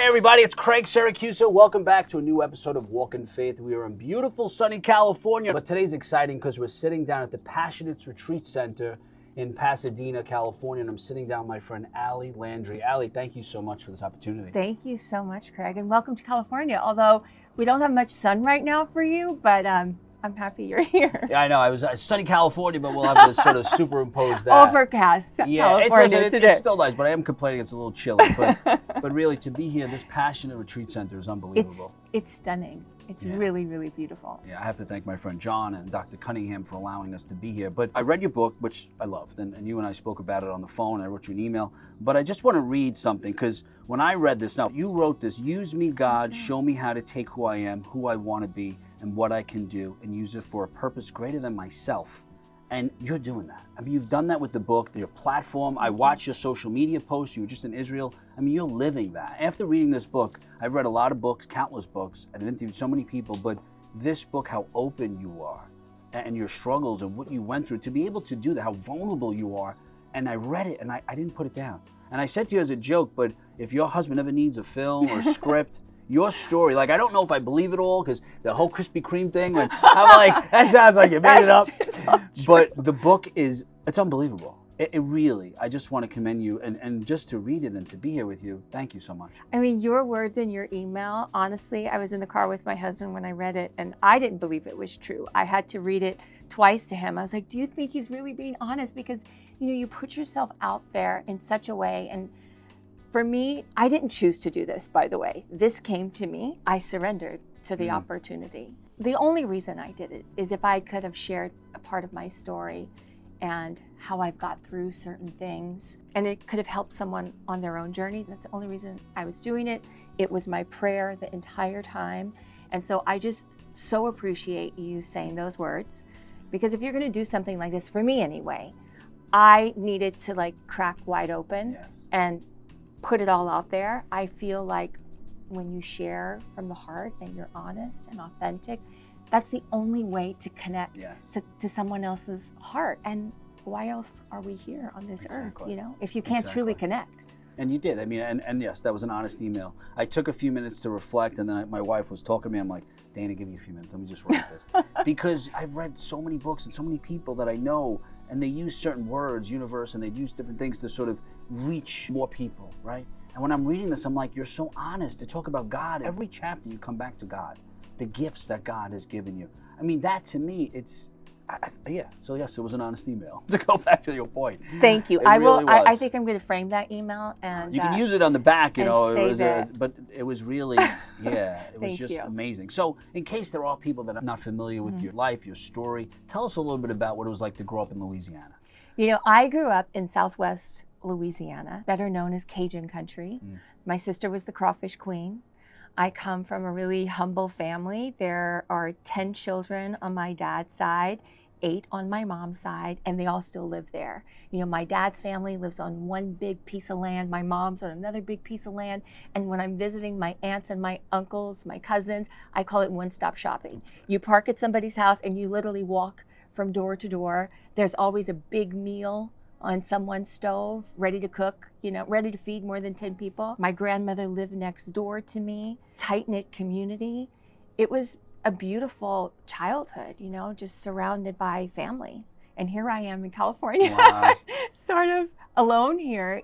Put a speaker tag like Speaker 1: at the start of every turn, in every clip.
Speaker 1: Hey everybody, it's Craig Syracuse. Welcome back to a new episode of Walk in Faith. We are in beautiful sunny California, but today's exciting because we're sitting down at the Passionates Retreat Center in Pasadena, California, and I'm sitting down with my friend Ali Landry. Ali, thank you so much for this opportunity.
Speaker 2: Thank you so much, Craig, and welcome to California. Although we don't have much sun right now for you, but I'm happy you're here.
Speaker 1: Yeah, I know. I was sunny California, but we'll have to sort of superimpose that.
Speaker 2: Overcast
Speaker 1: Yeah,
Speaker 2: California today.
Speaker 1: it's still nice, but I am complaining it's a little chilly. But really, to be here, this Passionate Retreat Center is unbelievable.
Speaker 2: It's stunning. It's really, really beautiful.
Speaker 1: Yeah, I have to thank my friend John and Dr. Cunningham for allowing us to be here. But I read your book, which I loved, and you and I spoke about it on the phone. I wrote you an email. But I just want to read something, because when I read this, now, you wrote this: use me, God, show me how to take who I am, who I want to be, and what I can do, and use it for a purpose greater than myself. And you're doing that. I mean, you've done that with the book, your platform. I watched your social media posts. You were just in Israel. I mean, you're living that. After reading this book, I've read a lot of books, countless books. I've interviewed so many people, but this book, how open you are and your struggles and what you went through, to be able to do that, how vulnerable you are. And I read it and I didn't put it down. And I said to you as a joke, but if your husband ever needs a film or a script, your story, like, I don't know if I believe it all, because the whole Krispy Kreme thing, I'm like, that sounds like you made it up. But the book it's unbelievable. It really, I just want to commend you, and just to read it and to be here with you, thank you so much.
Speaker 2: I mean, your words in your email, honestly, I was in the car with my husband when I read it, and I didn't believe it was true. I had to read it twice to him. I was like, do you think he's really being honest? Because, you put yourself out there in such a way, and for me, I didn't choose to do this, by the way. This came to me. I surrendered to the opportunity. The only reason I did it is if I could have shared a part of my story and how I've got through certain things, and it could have helped someone on their own journey. That's the only reason I was doing it. It was my prayer the entire time. And so I just so appreciate you saying those words, because if you're gonna do something like this, for me anyway, I needed to crack wide open and put it all out there. I feel like when you share from the heart and you're honest and authentic, that's the only way to connect to someone else's heart. And why else are we here on this earth, if you can't truly connect?
Speaker 1: And you did. I mean, and yes, that was an honest email. I took a few minutes to reflect, and then my wife was talking to me. I'm like, Dana, give me a few minutes. Let me just write this. Because I've read so many books and so many people that I know, and they use certain words, universe, and they use different things to sort of reach more people, right? And when I'm reading this, I'm like, you're so honest to talk about God. Every chapter you come back to God, the gifts that God has given you. I mean, that to me, So yes, it was an honest email. To go back to your point.
Speaker 2: Thank you.
Speaker 1: It really was.
Speaker 2: I think I'm going to frame that email, and
Speaker 1: you can use it on the back.
Speaker 2: Save it.
Speaker 1: But it was really, it was just amazing. So, in case there are people that are not familiar with your life, your story, tell us a little bit about what it was like to grow up in Louisiana.
Speaker 2: I grew up in Southwest Louisiana, better known as Cajun country. My sister was the crawfish queen. I come from a really humble family. There are 10 children on my dad's side, 8 on my mom's side, and they all still live there. My dad's family lives on one big piece of land. My mom's on another big piece of land. And when I'm visiting my aunts and my uncles, my cousins, I call it one-stop shopping. You park at somebody's house and you literally walk from door to door. There's always a big meal on someone's stove, ready to cook, ready to feed more than 10 people. My grandmother lived next door to me, tight-knit community. It was a beautiful childhood, just surrounded by family. And here I am in California,
Speaker 1: Wow.
Speaker 2: sort of alone here,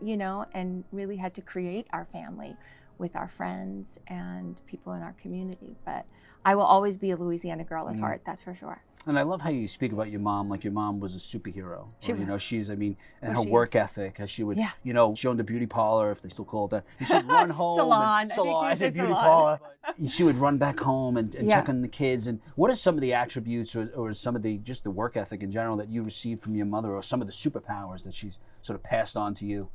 Speaker 2: and really had to create our family with our friends and people in our community. But I will always be a Louisiana girl at heart, that's for sure.
Speaker 1: And I love how you speak about your mom, like your mom was a superhero.
Speaker 2: She was.
Speaker 1: She's, and her work ethic, as she would, she owned a beauty parlor, if they still call it that. And she'd run home.
Speaker 2: Salon.
Speaker 1: I said beauty parlor. She would run back home and check on the kids. And what are some of the attributes or some of the work ethic in general that you received from your mother, or some of the superpowers that she's sort of passed on to you?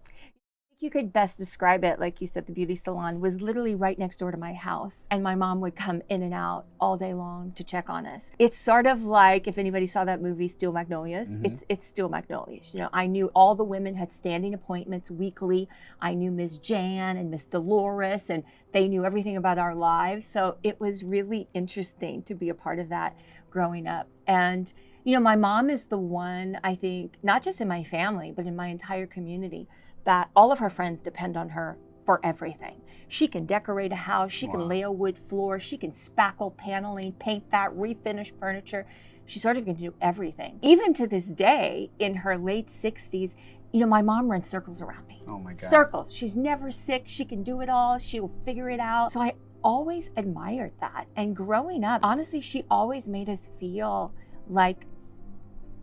Speaker 2: You could best describe it, like you said, the beauty salon was literally right next door to my house. And my mom would come in and out all day long to check on us. It's sort of like, if anybody saw that movie, Steel Magnolias, it's Steel Magnolias. I knew all the women had standing appointments weekly. I knew Ms. Jan and Miss Dolores, and they knew everything about our lives. So it was really interesting to be a part of that growing up. And my mom is the one, I think, not just in my family, but in my entire community, that all of her friends depend on her for everything. She can decorate a house, she can lay a wood floor, she can spackle paneling, paint that, refinish furniture. She sort of can do everything. Even to this day, in her late 60s, my mom runs circles around me.
Speaker 1: Oh my God.
Speaker 2: Circles. She's never sick. She can do it all. She'll figure it out. So I always admired that. And growing up, honestly, she always made us feel like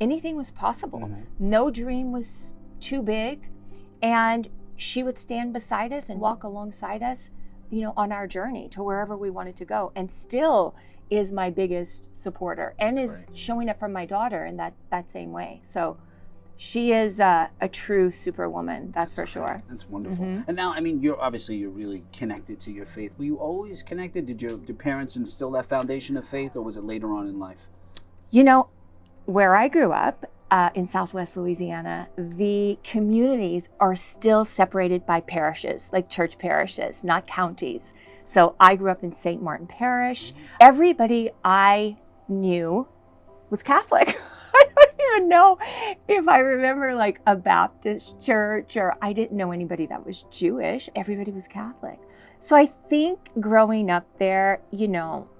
Speaker 2: anything was possible.
Speaker 1: Mm-hmm.
Speaker 2: No dream was too big. And she would stand beside us and walk alongside us, on our journey to wherever we wanted to go. And still is my biggest supporter and
Speaker 1: That's
Speaker 2: is
Speaker 1: great.
Speaker 2: showing up for my daughter in that same way. So she is a true superwoman, that's for sure.
Speaker 1: That's wonderful.
Speaker 2: Mm-hmm.
Speaker 1: And now, you're really connected to your faith. Were you always connected? Did your parents instill that foundation of faith, or was it later on in life?
Speaker 2: Where I grew up, in Southwest Louisiana, the communities are still separated by parishes, like church parishes, not counties. So I grew up in St. Martin Parish. Everybody I knew was Catholic. I don't even know if I remember like a Baptist church, or I didn't know anybody that was Jewish. Everybody was Catholic. So I think growing up there,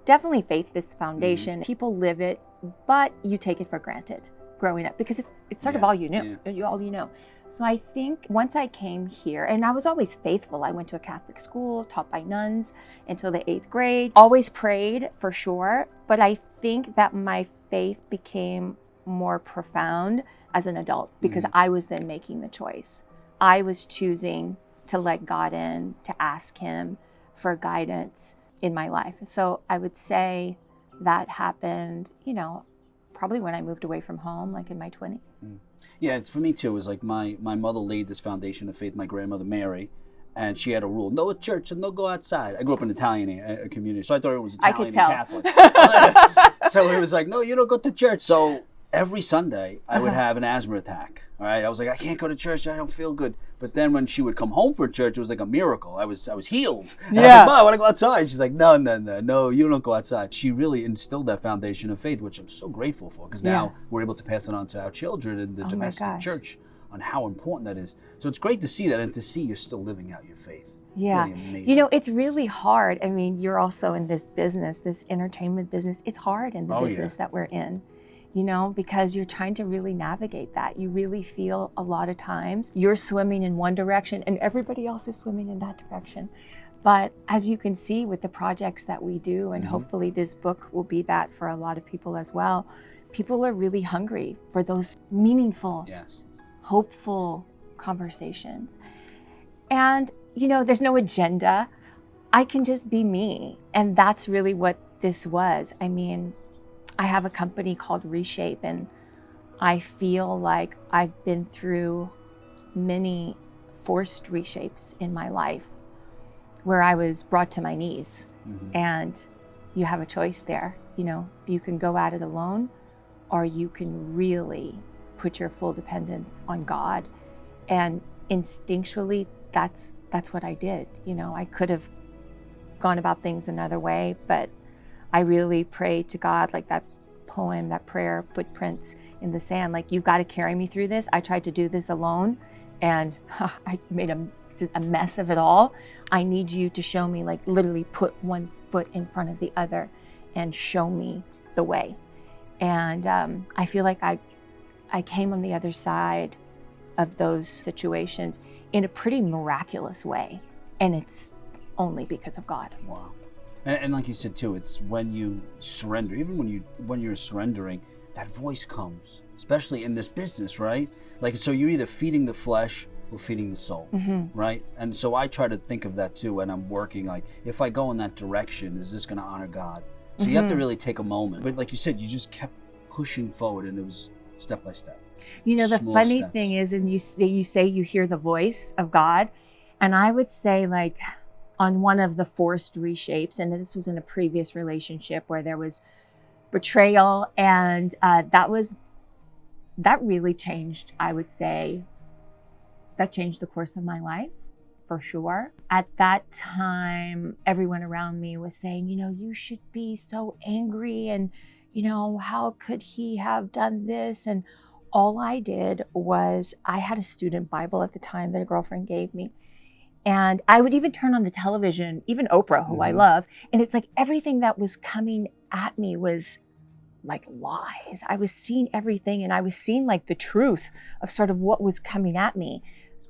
Speaker 2: definitely faith is the foundation. People live it, but you take it for granted growing up because it's sort of all you knew, all you know. So I think once I came here, and I was always faithful. I went to a Catholic school, taught by nuns until the 8th grade, always prayed for sure. But I think that my faith became more profound as an adult because I was then making the choice. I was choosing to let God in, to ask him for guidance in my life. So I would say that happened, probably when I moved away from home, like in my 20s.
Speaker 1: Yeah, it's for me too. It was like my mother laid this foundation of faith, my grandmother Mary, and she had a rule: no at church and no go outside. I grew up in an Italian community, so I thought it was Italian and Catholic. So it was like, no, you don't go to church. So every Sunday I would have an asthma attack. All right, I was like, I can't go to church. I don't feel good. But then when she would come home from church, it was like a miracle. I was healed. And I was like, Mom, I want to go outside. She's like, no, you don't go outside. She really instilled that foundation of faith, which I'm so grateful for, because now we're able to pass it on to our children in the domestic church on how important that is. So it's great to see that and to see you're still living out your faith.
Speaker 2: Yeah.
Speaker 1: Really amazing.
Speaker 2: It's really hard. I mean, you're also in this business, this entertainment business. It's hard in the business that we're in. Because you're trying to really navigate that. You really feel a lot of times you're swimming in one direction and everybody else is swimming in that direction. But as you can see with the projects that we do, and hopefully this book will be that for a lot of people as well, people are really hungry for those meaningful, hopeful conversations. And, there's no agenda. I can just be me. And that's really what this was. I mean, I have a company called Reshape, and I feel like I've been through many forced reshapes in my life where I was brought to my knees. And you have a choice there. You can go at it alone, or you can really put your full dependence on God. And instinctually, that's what I did. I could have gone about things another way, but I really prayed to God, like that poem, that prayer, footprints in the sand, like, you've got to carry me through this. I tried to do this alone and I made a mess of it all. I need you to show me, like literally put one foot in front of the other and show me the way. And I feel like I came on the other side of those situations in a pretty miraculous way. And it's only because of God.
Speaker 1: Wow. And like you said too, it's when you surrender, even when you're surrendering, that voice comes, especially in this business, right? Like, so you're either feeding the flesh or feeding the soul, right? And so I try to think of that too when I'm working, like, if I go in that direction, is this going to honor God? So you have to really take a moment. But like you said, you just kept pushing forward, and it was step by step.
Speaker 2: The
Speaker 1: Small
Speaker 2: funny
Speaker 1: steps.
Speaker 2: thing is you say you hear the voice of God. And I would say, like, on one of the forced reshapes, and this was in a previous relationship where there was betrayal, and that really changed, I would say, that changed the course of my life, for sure. At that time, everyone around me was saying, you should be so angry, and, how could he have done this? And all I did was, I had a student Bible at the time that a girlfriend gave me. And I would even turn on the television, even Oprah, who I love, and it's like everything that was coming at me was like lies. I was seeing everything, and I was seeing like the truth of sort of what was coming at me.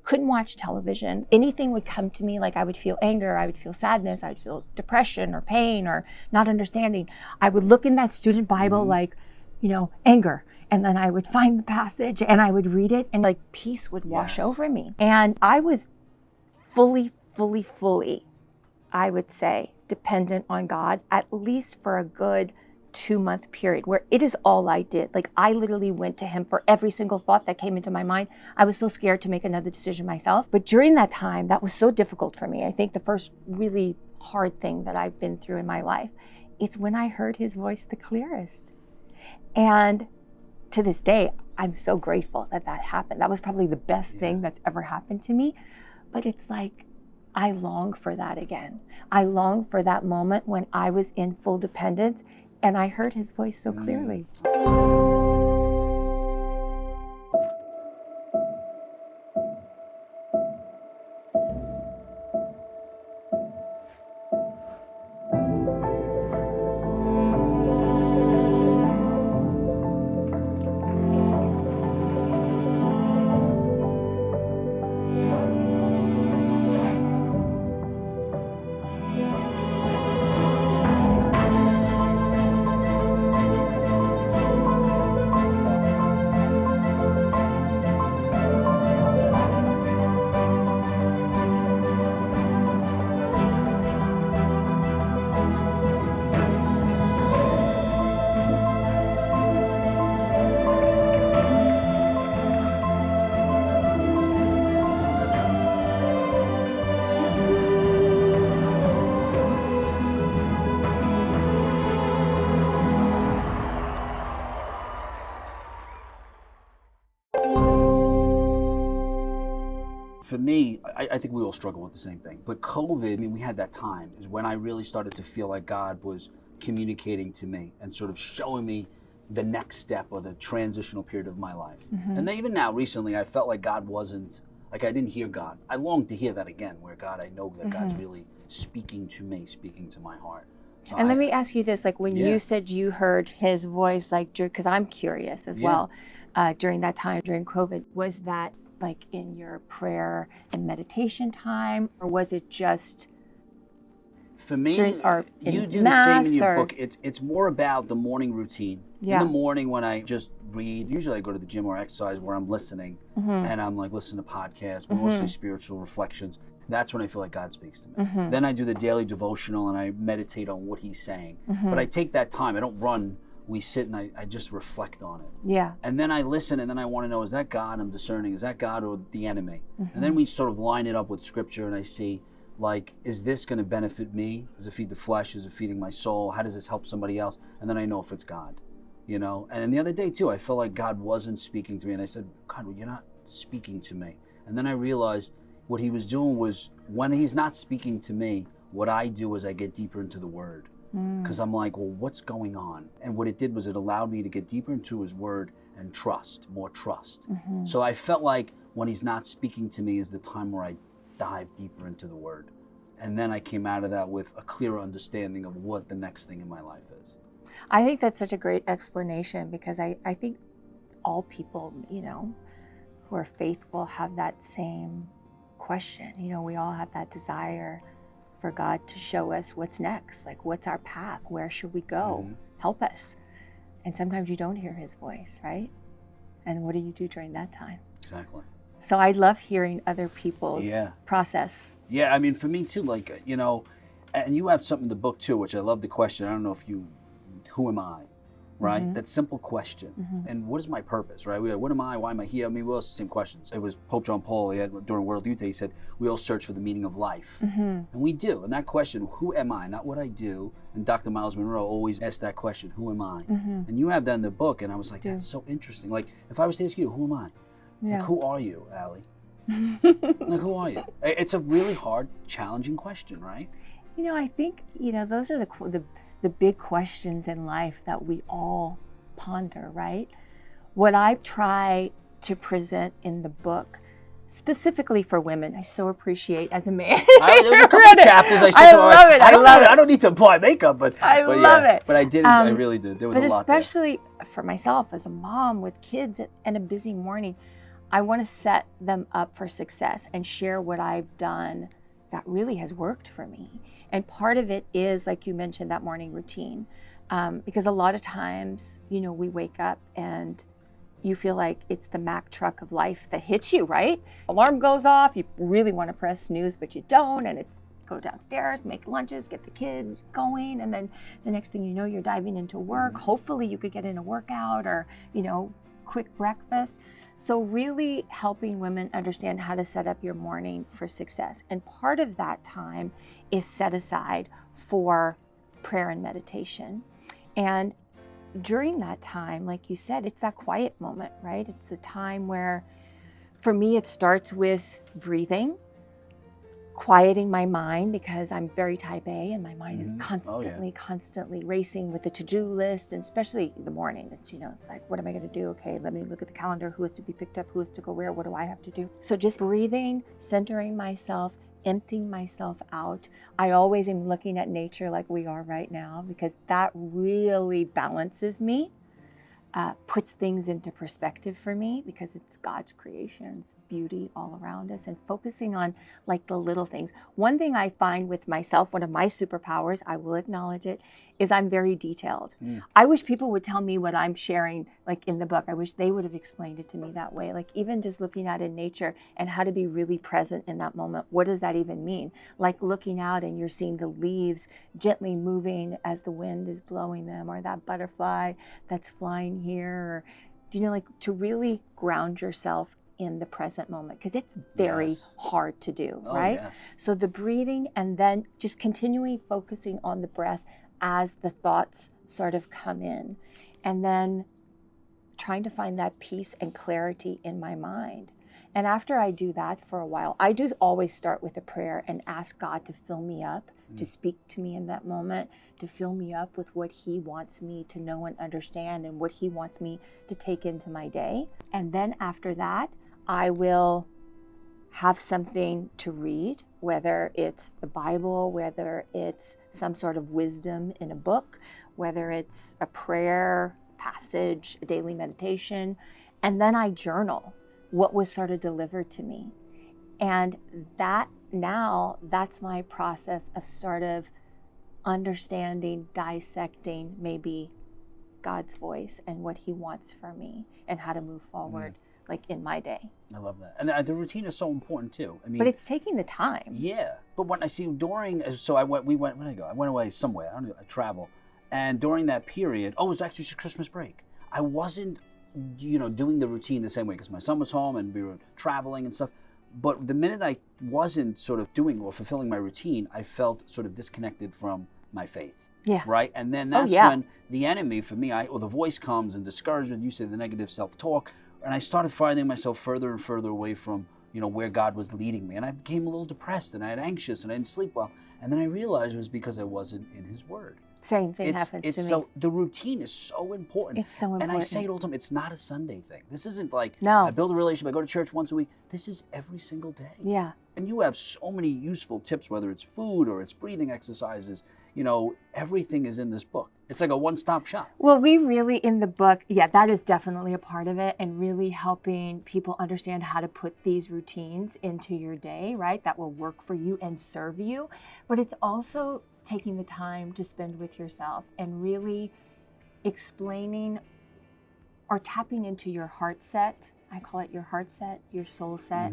Speaker 2: Couldn't watch television. Anything would come to me, like I would feel anger, I would feel sadness, I would feel depression or pain or not understanding. I would look in that student Bible like, anger. And then I would find the passage and I would read it, and like peace would wash over me. And I was fully, I would say, dependent on God, at least for a good 2-month period, where it is all I did. Like I literally went to him for every single thought that came into my mind. I was so scared to make another decision myself. But during that time, that was so difficult for me. I think the first really hard thing that I've been through in my life, it's when I heard his voice the clearest. And to this day, I'm so grateful that that happened. That was probably the best thing that's ever happened to me. But it's like, I long for that again. I long for that moment when I was in full dependence and I heard his voice so clearly.
Speaker 1: For me, I think we all struggle with the same thing. But COVID, I mean, we had that time is when I really started to feel like God was communicating to me and sort of showing me the next step or the transitional period of my life. And then even now, recently, I felt like God wasn't, like I didn't hear God. I long to hear that again, where God, I know that God's really speaking to me, speaking to my heart. So
Speaker 2: And let me ask you this, like when you said you heard his voice, like, because I'm curious as well, during that time, during COVID, was that like in your prayer and meditation time, or was it just
Speaker 1: for me, you do the same in your book. It's more about the morning routine. In the morning when I just read, usually I go to the gym or exercise where I'm listening and I'm like listening to podcasts, mostly spiritual reflections. That's when I feel like God speaks to me. Then I do the daily devotional and I meditate on what he's saying. But I take that time. I don't run. We sit and I just reflect on it.
Speaker 2: Yeah.
Speaker 1: And then I listen and then I want to know, is that God I'm discerning? Is that God or the enemy? And then we sort of line it up with scripture and I see, like, is this going to benefit me? Does it feed the flesh? Is it feeding my soul? How does this help somebody else? And then I know if it's God, And the other day too, I felt like God wasn't speaking to me. And I said, God, well, you're not speaking to me. And then I realized what he was doing was when he's not speaking to me, what I do is I get deeper into the word. Because I'm like, well, what's going on? And what it did was it allowed me to get deeper into his word and trust, more trust. So I felt like when he's not speaking to me is the time where I dive deeper into the word. And then I came out of that with a clearer understanding of what the next thing in my life is.
Speaker 2: I think that's such a great explanation, because I think all people, who are faithful have that same question. We all have that desire for God to show us what's next, like what's our path, where should we go, help us. And sometimes you don't hear his voice, right? And what do you do during that time?
Speaker 1: Exactly.
Speaker 2: So I love hearing other people's process.
Speaker 1: Yeah, I mean, for me too, like, and you have something in the book too, which I love the question. I don't know if who am I? Right? That simple question. And what is my purpose, right? What am I? Why am I here? I mean, we all ask the same questions. It was Pope John Paul, during World Youth Day, he said, we all search for the meaning of life. And we do. And that question, who am I? Not what I do. And Dr. Miles Monroe always asked that question, who am I? And you have that in the book. And I was like, that's so interesting. Like, if I was to ask you, who am I? Like, who are you, Ali? Like, who are you? It's a really hard, challenging question, right?
Speaker 2: I think, those are the big questions in life that we all ponder, right? What I try to present in the book specifically for women. I so appreciate as a man.
Speaker 1: There was a couple of chapters I said,
Speaker 2: I love it. I love it.
Speaker 1: I don't need to apply makeup, but
Speaker 2: love it.
Speaker 1: But I did. I really did. There was a lot there.
Speaker 2: But especially for myself as a mom with kids and a busy morning, I want to set them up for success and share what I've done that really has worked for me. And part of it is, like you mentioned, that morning routine. Because a lot of times, you know, we wake up and you feel like it's the Mack truck of life that hits you, right? Alarm goes off, you really want to press snooze, but you don't, and it's go downstairs, make lunches, get the kids going, and then the next thing you know, you're diving into work. Hopefully you could get in a workout or, you know, quick breakfast. So really helping women understand how to set up your morning for success. And part of that time is set aside for prayer and meditation. And during that time, like you said, it's that quiet moment, right? It's a time where, for me, it starts with breathing, quieting my mind, because I'm very type A and my mind is constantly racing with the to-do list, and especially the morning. It's, you know, it's like, what am I going to do? Okay, let me look at the calendar. Who is to be picked up? Who is to go where? What do I have to do? So just breathing, centering myself, emptying myself out. I always am looking at nature like we are right now, because that really balances me, puts things into perspective for me, because it's God's creation, it's beauty all around us, and focusing on like the little things. One thing I find with myself, one of my superpowers, I will acknowledge it, is I'm very detailed. I wish people would tell me what I'm sharing, like in the book. I wish they would have explained it to me that way. Like even just looking out in nature and how to be really present in that moment. What does that even mean? Like looking out and you're seeing the leaves gently moving as the wind is blowing them, or that butterfly that's flying here, or, do you know, like to really ground yourself in the present moment, because it's very hard to do, right? So the breathing, and then just continuing focusing on the breath as the thoughts sort of come in, and then trying to find that peace and clarity in my mind. And after I do that for a while, I do always start with a prayer and ask God to fill me up, to speak to me in that moment, to fill me up with what He wants me to know and understand, and what He wants me to take into my day. And then after that, I will have something to read, whether it's the Bible, whether it's some sort of wisdom in a book, whether it's a prayer passage, a daily meditation, and then I journal what was sort of delivered to me. And that's my process of sort of understanding, dissecting maybe God's voice and what He wants for me and how to move forward, like in my day.
Speaker 1: I love that. And the routine is so important too. I mean,
Speaker 2: but it's taking the time.
Speaker 1: Yeah. But when I see so I went away somewhere. I travel. And during that period, it was actually just Christmas break. I wasn't, doing the routine the same way, because my son was home and we were traveling and stuff. But the minute I wasn't sort of doing or fulfilling my routine, I felt sort of disconnected from my faith.
Speaker 2: Yeah.
Speaker 1: Right? And then that's when the enemy for me, the voice comes, and discouragement, you say the negative self-talk, and I started finding myself further and further away from, where God was leading me. And I became a little depressed, and I had anxious, and I didn't sleep well. And then I realized it was because I wasn't in His Word.
Speaker 2: Same thing happens to me.
Speaker 1: So the routine is so important.
Speaker 2: It's so important.
Speaker 1: And I say it all the time, it's not a Sunday thing. This isn't like,
Speaker 2: no.
Speaker 1: I build a relationship, I go to church once a week. This is every single day.
Speaker 2: Yeah.
Speaker 1: And you have so many useful tips, whether it's food or it's breathing exercises. Everything is in this book. It's like a one-stop shop.
Speaker 2: Well, we really, in the book, that is definitely a part of it, and really helping people understand how to put these routines into your day, right? That will work for you and serve you. But it's also taking the time to spend with yourself and really explaining or tapping into your heart set. I call it your heart set, your soul set,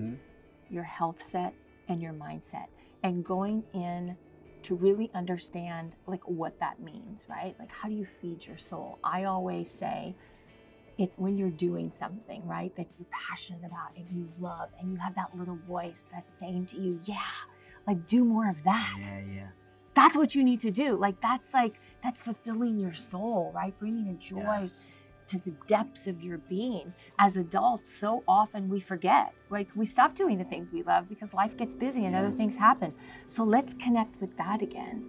Speaker 2: your health set, and your mindset. And going in to really understand like what that means, right? Like, how do you feed your soul? I always say it's when you're doing something, right, that you're passionate about and you love, and you have that little voice that's saying to you, like, do more of that.
Speaker 1: Yeah.
Speaker 2: That's what you need to do. That's fulfilling your soul, right? Bringing a joy to the depths of your being. As adults, so often we forget. Like, we stop doing the things we love because life gets busy and other things happen. So let's connect with that again.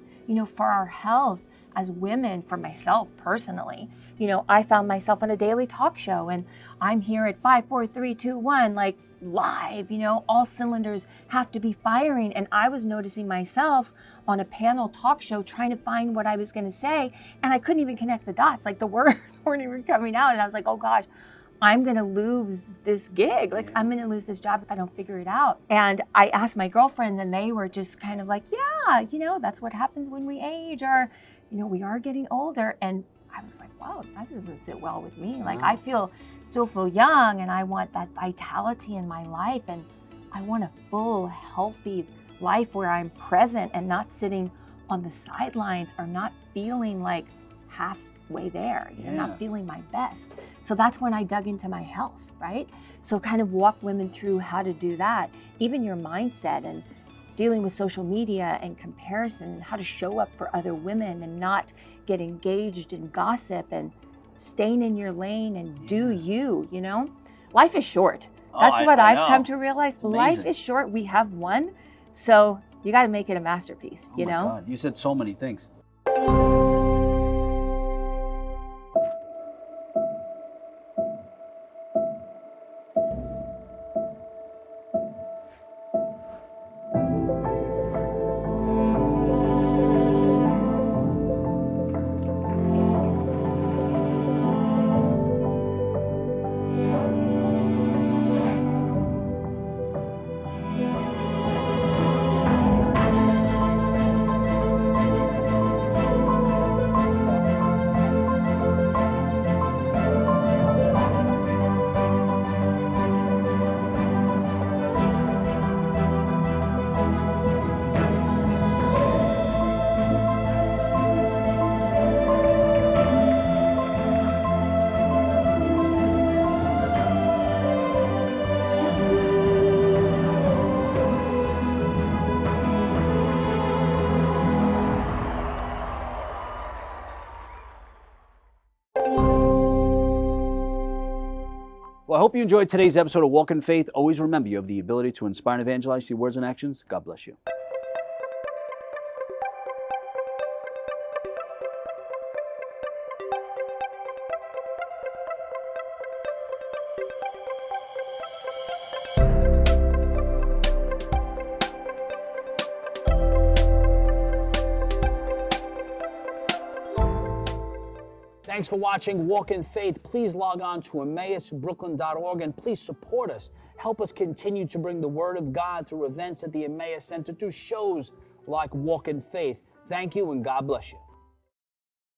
Speaker 2: For our health, as women, for myself personally, you know, I found myself on a daily talk show and I'm here at 5, 4, 3, 2, 1, like live, you know, all cylinders have to be firing. And I was noticing myself on a panel talk show trying to find what I was going to say. And I couldn't even connect the dots. Like the words weren't even coming out. And I was like, oh gosh, I'm going to lose this gig. Like I'm going to lose this job if I don't figure it out. And I asked my girlfriends and they were just kind of like, yeah, you know, that's what happens when we age, or, you know, we are getting older. And I was like, wow, that doesn't sit well with me. Like I still feel young, and I want that vitality in my life, and I want a full, healthy life where I'm present and not sitting on the sidelines or not feeling like halfway there, you know, not feeling my best. So that's when I dug into my health, right? So kind of walk women through how to do that, even your mindset and dealing with social media and comparison, and how to show up for other women and not get engaged in gossip, and staying in your lane and do you, you know? Life is short. That's what I've come to realize. Life is short. We have one. So you got to make it a masterpiece, you know?
Speaker 1: God. You said so many things. Well, I hope you enjoyed today's episode of Walk in Faith. Always remember, you have the ability to inspire and evangelize through words and actions. God bless you. Thanks for watching Walk in Faith. Please log on to emmausbrooklyn.org and please support us. Help us continue to bring the Word of God through events at the Emmaus Center, through shows like Walk in Faith. Thank you and God bless you.